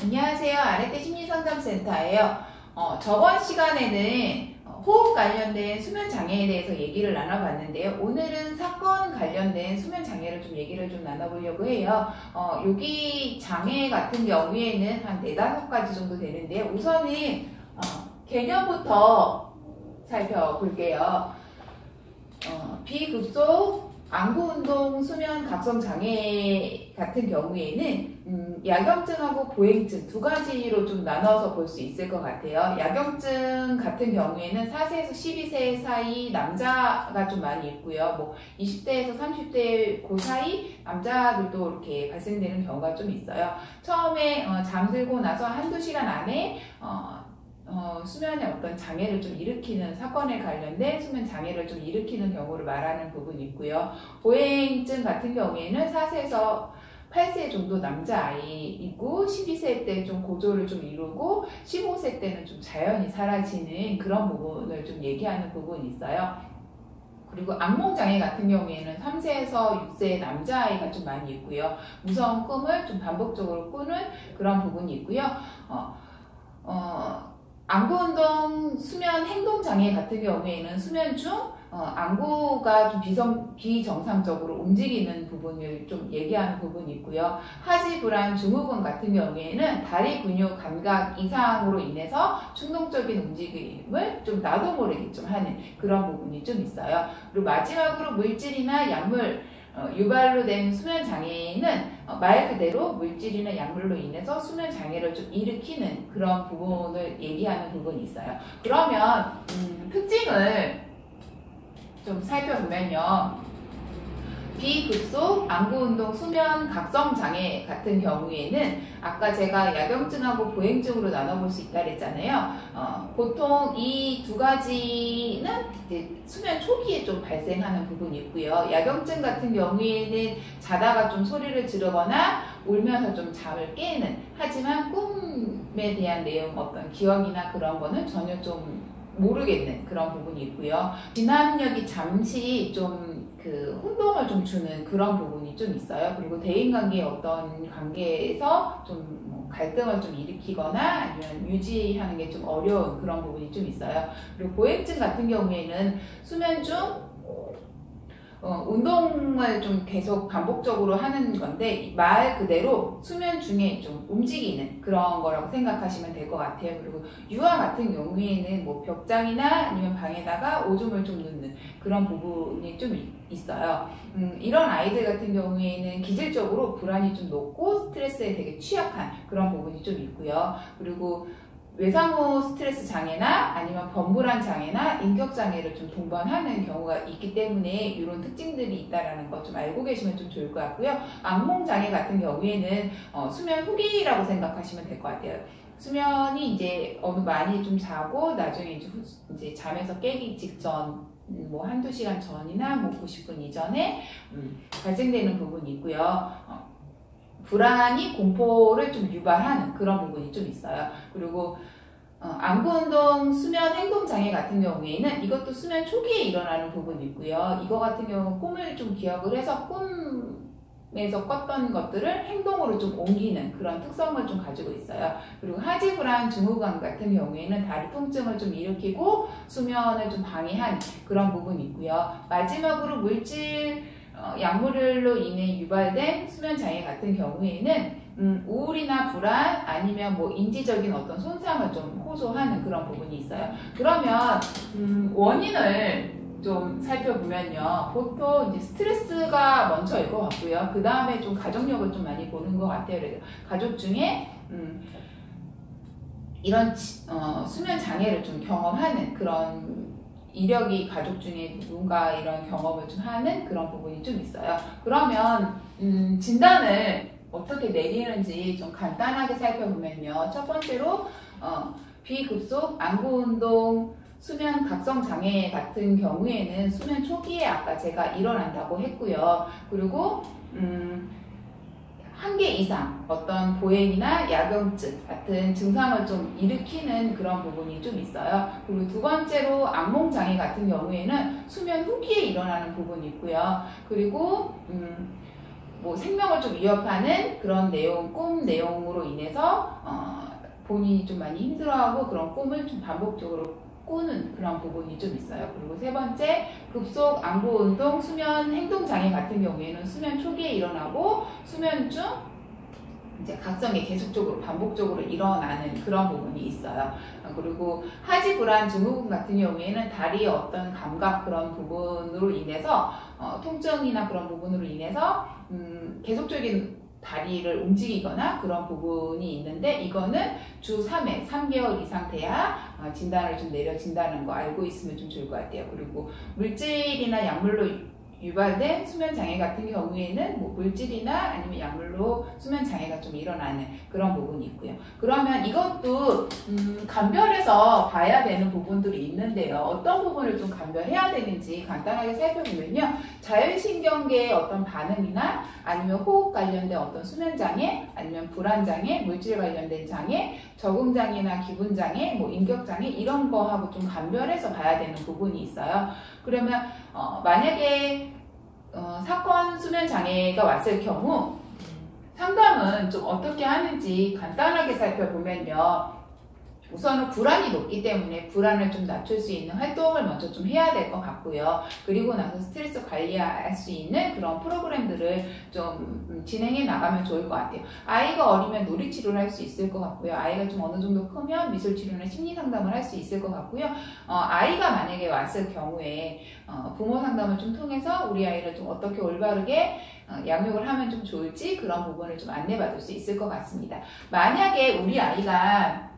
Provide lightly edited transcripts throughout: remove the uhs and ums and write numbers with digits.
안녕하세요. 아래떼 심리상담센터예요. 저번 시간에는 호흡 관련된 수면 장애에 대해서 얘기를 나눠봤는데요. 오늘은 사건 관련된 수면 장애를 좀 얘기를 좀 나눠보려고 해요. 여기 장애 같은 경우에는 한 4-5가지 정도 되는데요. 우선은 개념부터 살펴볼게요. 비급속 안구운동 수면 각성 장애 같은 경우에는 야경증하고 보행증 두 가지로 좀 나눠서 볼 수 있을 것 같아요. 야경증 같은 경우에는 4세에서 12세 사이 남자가 좀 많이 있고요. 뭐 20대에서 30대 그 사이 남자들도 이렇게 발생되는 경우가 좀 있어요. 처음에 잠들고 나서 한두 시간 안에 수면에 어떤 장애를 좀 일으키는 사건에 관련된 수면 장애를 좀 일으키는 경우를 말하는 부분이 있고요. 보행증 같은 경우에는 4세에서 8세 정도 남자아이이고 12세 때 좀 고조를 좀 이루고 15세 때는 좀 자연히 사라지는 그런 부분을 좀 얘기하는 부분이 있어요. 그리고 악몽장애 같은 경우에는 3세에서 6세 남자아이가 좀 많이 있고요. 무서운 꿈을 좀 반복적으로 꾸는 그런 부분이 있고요. 안구운동 수면 행동장애 같은 경우에는 수면 중 안구가 좀 비정상적으로 움직이는 부분을 좀 얘기하는 부분이 있고요. 하지 불안 증후군 같은 경우에는 다리 근육 감각 이상으로 인해서 충동적인 움직임을 좀 나도 모르게 좀 하는 그런 부분이 좀 있어요. 그리고 마지막으로 물질이나 약물 유발로 된 수면 장애는 말 그대로 물질이나 약물로 인해서 수면 장애를 좀 일으키는 그런 부분을 얘기하는 부분이 있어요. 그러면 특징을 좀 살펴보면요. 비급속 안구운동 수면 각성 장애 같은 경우에는 아까 제가 야경증하고 보행증으로 나눠볼 수 있다 그랬잖아요. 보통 이 두 가지는 이제 수면 초기에 좀 발생하는 부분이 있고요. 야경증 같은 경우에는 자다가 좀 소리를 지르거나 울면서 좀 잠을 깨는, 하지만 꿈에 대한 내용 어떤 기억이나 그런 거는 전혀 좀 모르겠는 그런 부분이 있고요. 진압력이 잠시 좀 혼동을 좀 주는 그런 부분이 좀 있어요. 그리고 대인관계의 어떤 관계에서 좀 갈등을 좀 일으키거나 아니면 유지하는 게 좀 어려운 그런 부분이 좀 있어요. 그리고 보행증 같은 경우에는 수면 중 운동을 좀 계속 반복적으로 하는 건데 말 그대로 수면 중에 좀 움직이는 그런 거라고 생각하시면 될 것 같아요. 그리고 유아 같은 경우에는 뭐 벽장이나 아니면 방에다가 오줌을 좀 넣는 그런 부분이 좀 있어요. 이런 아이들 같은 경우에는 기질적으로 불안이 좀 높고 스트레스에 되게 취약한 그런 부분이 좀 있고요. 그리고 외상후 스트레스 장애나 아니면 범불안 장애나 인격 장애를 좀 동반하는 경우가 있기 때문에 이런 특징들이 있다라는 거 좀 알고 계시면 좀 좋을 것 같고요. 악몽 장애 같은 경우에는 수면 후기라고 생각하시면 될 것 같아요. 수면이 이제 많이 좀 자고 나중에 이제 잠에서 깨기 직전 뭐 한두 시간 전이나 뭐 90분 이전에 발생되는 부분이 있고요. 불안이 공포를 좀 유발하는 그런 부분이 좀 있어요. 그리고 안구운동 수면 행동장애 같은 경우에는 이것도 수면 초기에 일어나는 부분이 있고요. 이거 같은 경우는 꿈을 좀 기억을 해서 꿈에서 꿨던 것들을 행동으로 좀 옮기는 그런 특성을 좀 가지고 있어요. 그리고 하지불안 증후군 같은 경우에는 다리 통증을 좀 일으키고 수면을 좀 방해하는 그런 부분이 있고요. 마지막으로 물질 약물로 인해 유발된 수면 장애 같은 경우에는 우울이나 불안 아니면 뭐 인지적인 어떤 손상을 좀 호소하는 그런 부분이 있어요. 그러면 원인을 좀 살펴보면요. 보통 이제 스트레스가 먼저일 것 같고요. 그 다음에 좀 가족력을 좀 많이 보는 것 같아요. 그래서 가족 중에 이런 수면 장애를 좀 경험하는 그런 이력이 가족 중에 누군가 이런 경험을 좀 하는 그런 부분이 좀 있어요. 그러면 진단을 어떻게 내리는지 좀 간단하게 살펴보면요. 첫 번째로 비급속 안구운동 수면 각성 장애 같은 경우에는 수면 초기에 아까 제가 일어난다고 했고요. 그리고 1개 이상 어떤 보행이나 야경증 같은 증상을 좀 일으키는 그런 부분이 좀 있어요. 그리고 두 번째로 악몽장애 같은 경우에는 수면 후기에 일어나는 부분이 있고요. 그리고 뭐 생명을 좀 위협하는 그런 내용, 꿈 내용으로 인해서 본인이 좀 많이 힘들어하고 그런 꿈을 좀 반복적으로 꾸는 그런 부분이 좀 있어요. 그리고 세 번째, 급속 안구 운동, 수면 행동 장애 같은 경우에는 수면 초기에 일어나고 수면 중 이제 각성이 계속적으로 반복적으로 일어나는 그런 부분이 있어요. 그리고 하지 불안 증후군 같은 경우에는 다리의 어떤 감각 그런 부분으로 인해서 통증이나 그런 부분으로 인해서 계속적인 다리를 움직이거나 그런 부분이 있는데, 이거는 주 3회, 3개월 이상 돼야 진단을 좀 내려진다는 거 알고 있으면 좀 좋을 것 같아요. 그리고 물질이나 약물로 유발된 수면 장애 같은 경우에는 뭐 물질이나 아니면 약물로 수면 장애가 좀 일어나는 그런 부분이 있고요. 그러면 이것도 감별해서 봐야 되는 부분들이 있는데요. 어떤 부분을 좀 감별해야 되는지 간단하게 살펴보면요. 자율신경계의 어떤 반응이나 아니면 호흡 관련된 어떤 수면 장애, 아니면 불안 장애, 물질 관련된 장애, 적응 장애나 기분 장애, 뭐 인격 장애 이런 거하고 좀 감별해서 봐야 되는 부분이 있어요. 그러면 만약에 사건 수면 장애가 왔을 경우 상담은 좀 어떻게 하는지 간단하게 살펴보면요. 우선은 불안이 높기 때문에 불안을 좀 낮출 수 있는 활동을 먼저 좀 해야 될 것 같고요. 그리고 나서 스트레스 관리할 수 있는 그런 프로그램들을 좀 진행해 나가면 좋을 것 같아요. 아이가 어리면 놀이치료를 할 수 있을 것 같고요. 아이가 좀 어느 정도 크면 미술치료나 심리상담을 할 수 있을 것 같고요. 아이가 만약에 왔을 경우에 부모 상담을 좀 통해서 우리 아이를 좀 어떻게 올바르게 양육을 하면 좀 좋을지 그런 부분을 좀 안내받을 수 있을 것 같습니다. 만약에 우리 아이가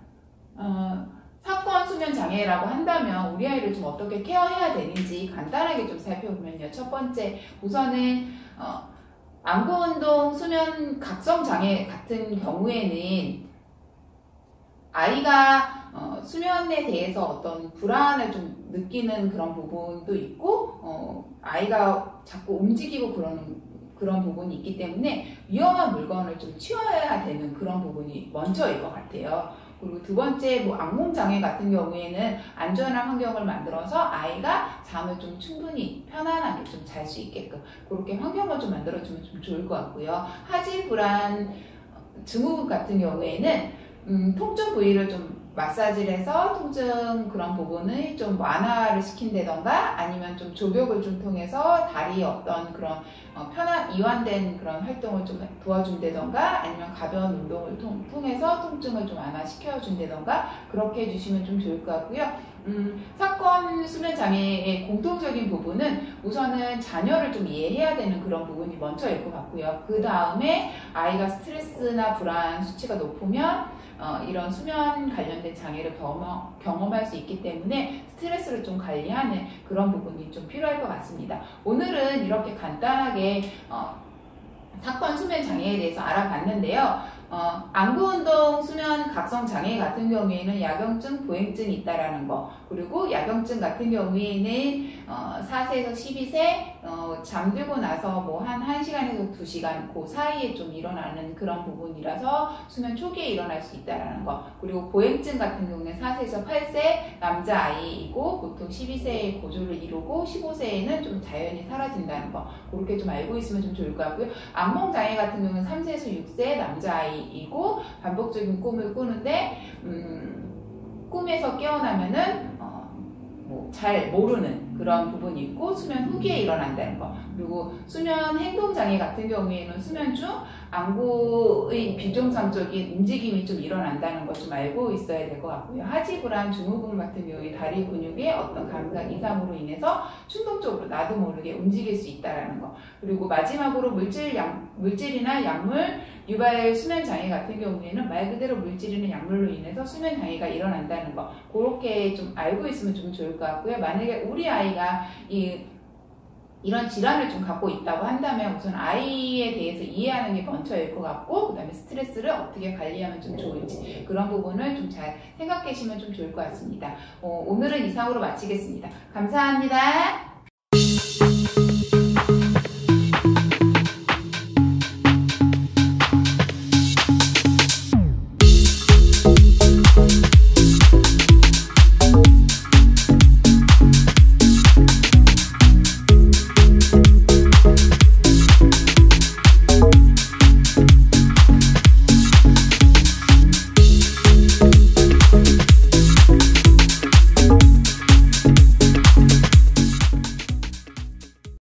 사건 수면 장애라고 한다면 우리 아이를 좀 어떻게 케어해야 되는지 간단하게 좀 살펴보면요. 첫 번째, 우선은 안구 운동 수면 각성 장애 같은 경우에는 아이가 수면에 대해서 어떤 불안을 좀 느끼는 그런 부분도 있고 아이가 자꾸 움직이고 그런 부분이 있기 때문에 위험한 물건을 좀 치워야 되는 그런 부분이 먼저일 것 같아요. 그리고 두 번째, 뭐 악몽 장애 같은 경우에는 안전한 환경을 만들어서 아이가 잠을 좀 충분히 편안하게 좀 잘 수 있게끔 그렇게 환경을 좀 만들어주면 좀 좋을 것 같고요. 하지 불안 증후군 같은 경우에는 통증 부위를 좀 마사지를 해서 통증 그런 부분을 좀 완화를 시킨다던가 아니면 좀 조격을 좀 통해서 다리에 어떤 그런 이완된 그런 활동을 좀 도와준다던가 아니면 가벼운 운동을 통해서 통증을 좀 완화시켜준다던가 그렇게 해주시면 좀 좋을 것 같고요. 사건 수면 장애의 공통적인 부분은 우선은 자녀를 좀 이해해야 되는 그런 부분이 먼저일 것 같고요. 그 다음에 아이가 스트레스나 불안 수치가 높으면 이런 수면 관련된 장애를 경험할 수 있기 때문에 스트레스를 좀 관리하는 그런 부분이 좀 필요할 것 같습니다. 오늘은 이렇게 간단하게 사건 수면 장애에 대해서 알아봤는데요. 안구운동 수면 각성 장애 같은 경우에는 야경증, 보행증이 있다라는 거, 그리고 야경증 같은 경우에는 4세에서 12세 잠들고 나서 뭐 한 1시간에서 2시간 그 사이에 좀 일어나는 그런 부분이라서 수면 초기에 일어날 수 있다라는 거, 그리고 보행증 같은 경우는 4세에서 8세 남자아이이고 보통 12세에 고조를 이루고 15세에는 좀 자연히 사라진다는 거, 그렇게 좀 알고 있으면 좀 좋을 것 같고요. 악몽 장애 같은 경우는 3세에서 6세 남자아이이고 반복적인 꿈을 꾸는데 꿈에서 깨어나면은 뭐 잘 모르는 그런 부분이 있고 수면 후기에 일어난다는 거, 그리고 수면 행동 장애 같은 경우에는 수면 중 안구의 비정상적인 움직임이 좀 일어난다는 거 좀 알고 있어야 될 것 같고요. 하지 불안 증후군 같은 경우에 다리 근육의 어떤 감각 이상으로 인해서 충동적으로 나도 모르게 움직일 수 있다는 거, 그리고 마지막으로 물질이나 약물 유발 수면 장애 같은 경우에는 말 그대로 물질이나 약물로 인해서 수면 장애가 일어난다는 거, 그렇게 좀 알고 있으면 좀 좋을 것 같고요. 만약에 우리 아이가 이런 질환을 좀 갖고 있다고 한다면 우선 아이에 대해서 이해하는 게 먼저일 것 같고, 그 다음에 스트레스를 어떻게 관리하면 좀 좋을지 그런 부분을 좀 잘 생각하시면 좀 좋을 것 같습니다. 오늘은 이상으로 마치겠습니다. 감사합니다.